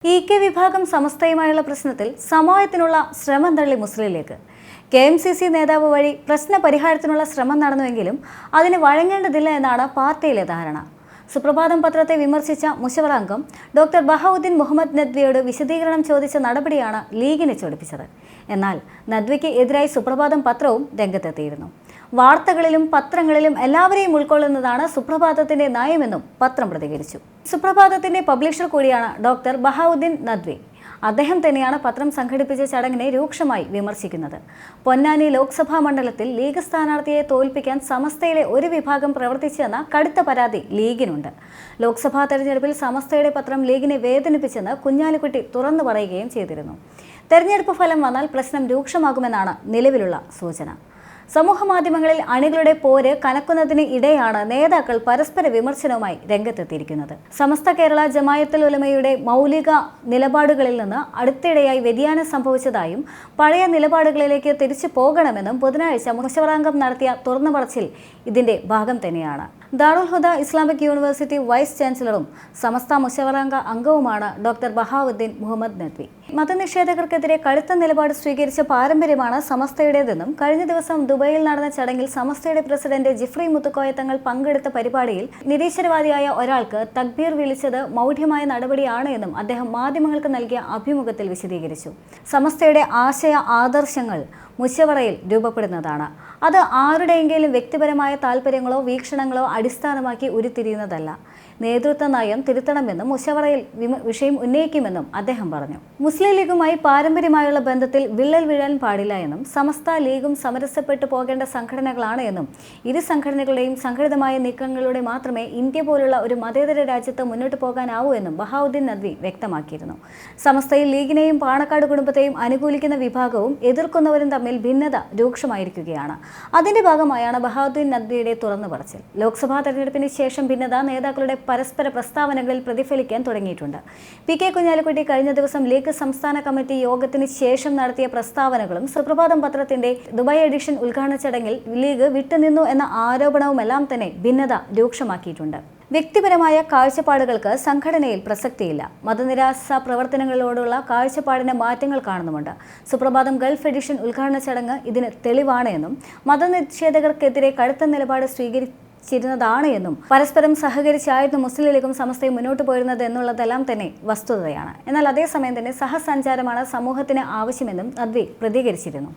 ഇ.കെ. വിഭാഗം സമസ്തയുമായുള്ള പ്രശ്നത്തിൽ സമവായത്തിനുള്ള ശ്രമം തള്ളി മുസ്ലിം ലീഗ്. കെ.എം.സി.സി നേതാവ് വഴി പ്രശ്ന പരിഹാരത്തിനുള്ള ശ്രമം നടന്നുവെങ്കിലും അതിന് വഴങ്ങേണ്ടതില്ല എന്നാണ് പാർട്ടിയിലെ ധാരണ. സുപ്രഭാതം പത്രത്തെ വിമർശിച്ച മുശവറ അംഗം ഡോക്ടർ ബഹാവുദ്ദീൻ മുഹമ്മദ് നദ്വിയോട് വിശദീകരണം ചോദിച്ച നടപടിയാണ് ലീഗിനെ ചൊടിപ്പിച്ചത്. എന്നാൽ നദ്വിക്ക് എതിരായി സുപ്രഭാതം പത്രവും രംഗത്തെത്തിയിരുന്നു. വാർത്തകളിലും പത്രങ്ങളിലും എല്ലാവരെയും ഉൾക്കൊള്ളുന്നതാണ് സുപ്രഭാതത്തിന്റെ നയമെന്നും പത്രം പ്രതികരിച്ചു. സുപ്രഭാതത്തിന്റെ പബ്ലിഷർ കൂടിയാണ് ഡോക്ടർ ബഹാവുദ്ദീൻ നദ്വി. അദ്ദേഹം തന്നെയാണ് പത്രം സംഘടിപ്പിച്ച ചടങ്ങിനെ രൂക്ഷമായി വിമർശിക്കുന്നത്. പൊന്നാനി ലോക്സഭാ മണ്ഡലത്തിൽ ലീഗ് സ്ഥാനാർത്ഥിയെ തോൽപ്പിക്കാൻ സമസ്തയിലെ ഒരു വിഭാഗം പ്രവർത്തിച്ചെന്ന കടുത്ത പരാതി ലീഗിനുണ്ട്. ലോക്സഭാ തെരഞ്ഞെടുപ്പിൽ സമസ്തയുടെ പത്രം ലീഗിനെ വേദനിപ്പിച്ചെന്ന് കുഞ്ഞാലിക്കുട്ടി തുറന്നു പറയുകയും ചെയ്തിരുന്നു. തെരഞ്ഞെടുപ്പ് ഫലം വന്നാൽ പ്രശ്നം രൂക്ഷമാകുമെന്നാണ് നിലവിലുള്ള സൂചന. സമൂഹമാധ്യമങ്ങളിൽ അണികളുടെ പോര് കനക്കുന്നതിന് ഇടെയാണ് നേതാക്കൾ പരസ്പര വിമർശനവുമായി രംഗത്തെത്തിയിരിക്കുന്നത്. സമസ്ത കേരള ജമായത്തുൽ ഉലമയുടെ മൗലിക നിലപാടുകളിൽ നിന്ന് അടുത്തിടെയായി വ്യതിയാനം സംഭവിച്ചതായും പഴയ നിലപാടുകളിലേക്ക് തിരിച്ചു പോകണമെന്നും ബുധനാഴ്ച മുശവറാംഗം നടത്തിയ തുറന്നു പറച്ചിൽ ഇതിന്റെ ഭാഗം തന്നെയാണ്. ദാറുൽ ഹുദ ഇസ്ലാമിക് യൂണിവേഴ്സിറ്റി വൈസ് ചാൻസലറും സമസ്ത മുശവറാംഗ അംഗവുമാണ് ഡോക്ടർ ബഹാവുദ്ദീൻ മുഹമ്മദ് നദ്വി. മതനിഷേധകർക്കെതിരെ കടുത്ത നിലപാട് സ്വീകരിച്ച പാരമ്പര്യമാണ് സമസ്തയുടേതെന്നും കഴിഞ്ഞ ദിവസം ദുബൈയിൽ നടന്ന ചടങ്ങിൽ സമസ്തയുടെ പ്രസിഡന്റ് ജിഫ്രി മുത്തുക്കോയ തങ്ങൾ പങ്കെടുത്ത പരിപാടിയിൽ നിരീശ്വരവാദിയായ ഒരാൾക്ക് തക്ബീർ വിളിച്ചത് മൗഢ്യമായ നടപടിയാണ് എന്നും അദ്ദേഹം മാധ്യമങ്ങൾക്ക് നൽകിയ അഭിമുഖത്തിൽ വിശദീകരിച്ചു. സമസ്തയുടെ ആശയ ആദർശങ്ങൾ മുശവറയിൽ രൂപപ്പെടുന്നതാണ്. അത് ആരുടെയെങ്കിലും വ്യക്തിപരമായ താല്പര്യങ്ങളോ വീക്ഷണങ്ങളോ അടിസ്ഥാനമാക്കി ഉരുത്തിരിയുന്നതല്ല. നേതൃത്വ നയം തിരുത്തണമെന്നും മുശവറയിൽ വിഷയം ഉന്നയിക്കുമെന്നും അദ്ദേഹം പറഞ്ഞു. മുസ്ലിം ലീഗുമായി പാരമ്പര്യമായുള്ള ബന്ധത്തിൽ വിള്ളൽ വീഴാൻ പാടില്ല എന്നും സമസ്ത ലീഗും സമരസപ്പെട്ടു പോകേണ്ട സംഘടനകളാണ് എന്നും ഇരു സംഘടനകളുടെയും സംഘടിതമായ നീക്കങ്ങളിലൂടെ മാത്രമേ ഇന്ത്യ പോലുള്ള ഒരു മതേതര രാജ്യത്ത് മുന്നോട്ട് പോകാനാവൂ എന്നും ബഹാവുദ്ദീൻ നദ്വി വ്യക്തമാക്കിയിരുന്നു. സമസ്തയിൽ ലീഗിനെയും പാണക്കാട് കുടുംബത്തെയും അനുകൂലിക്കുന്ന വിഭാഗവും എതിർക്കുന്നവരും തമ്മിൽ ഭിന്നത രൂക്ഷമായിരിക്കുകയാണ്. അതിന്റെ ഭാഗമായാണ് ബഹാവുദ്ദീൻ നദ്വിയുടെ തുറന്നു പറച്ചിൽ. ലോക്സഭാ തെരഞ്ഞെടുപ്പിന് ശേഷം ഭിന്നത നേതാക്കളുടെ പരസ്പര പ്രസ്താവനകളിൽ പ്രതിഫലിക്കാൻ തുടങ്ങിയിട്ടുണ്ട്. പി.കെ. കുഞ്ഞാലിക്കുട്ടി കഴിഞ്ഞ ദിവസം ലീഗ് സംസ്ഥാന കമ്മിറ്റി യോഗത്തിന് ശേഷം നടത്തിയ പ്രസ്താവനകളും സുപ്രഭാതം പത്രത്തിന്റെ ദുബായ് എഡിഷൻ ഉദ്ഘാടന ചടങ്ങിൽ ലീഗ് വിട്ടുനിന്നു എന്ന ആരോപണവുമെല്ലാം തന്നെ ഭിന്നത രൂക്ഷമാക്കിയിട്ടുണ്ട്. വ്യക്തിപരമായ കാഴ്ചപ്പാടുകൾക്ക് സംഘടനയിൽ പ്രസക്തിയില്ല. മതനിരാസ പ്രവർത്തനങ്ങളോടുള്ള കാഴ്ചപ്പാടിന് മാറ്റങ്ങൾ കാണുന്നുമുണ്ട്. സുപ്രഭാതം ഗൾഫ് എഡിഷൻ ഉദ്ഘാടന ചടങ്ങ് ഇതിന് തെളിവാണ് എന്നും മതനിഷേധകർക്കെതിരെ കടുത്ത നിലപാട് സ്വീകരിച്ചിരുന്നതാണ് എന്നും പരസ്പരം സഹകരിച്ചായിരുന്നു മുസ്ലിം ലീഗും സമസ്തയും മുന്നോട്ട് പോയിരുന്നത് എന്നുള്ളതെല്ലാം തന്നെ വസ്തുതയാണ്. എന്നാൽ അതേസമയം തന്നെ സഹസഞ്ചാരമാണ് സമൂഹത്തിന് ആവശ്യമെന്നും നദ്വി പ്രതികരിച്ചിരുന്നു.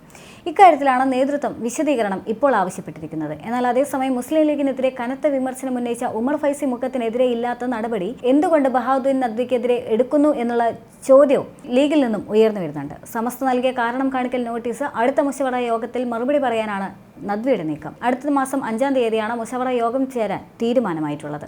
ഇക്കാര്യത്തിലാണ് നേതൃത്വം വിശദീകരണം ഇപ്പോൾ ആവശ്യപ്പെട്ടിരിക്കുന്നത്. എന്നാൽ അതേസമയം മുസ്ലിം ലീഗിനെതിരെ കനത്ത വിമർശനം ഉന്നയിച്ച ഉമർ ഫൈസി മുഖത്തിനെതിരെ ഇല്ലാത്ത നടപടി എന്തുകൊണ്ട് ബഹാവുദ്ദീൻ നദ്വിക്കെതിരെ എടുക്കുന്നു എന്നുള്ള ചോദ്യവും ലീഗിൽ നിന്നും ഉയർന്നു വരുന്നുണ്ട്. സമസ്ത നൽകിയ കാരണം കാണിക്കൽ നോട്ടീസ് അടുത്ത മുശവറ യോഗത്തിൽ മറുപടി പറയാനാണ് നദ്വിയുടെ നീക്കം. അടുത്ത മാസം 5-ാം തീയതിയാണ് മുശവറ യോഗം ചേരാൻ തീരുമാനമായിട്ടുള്ളത്.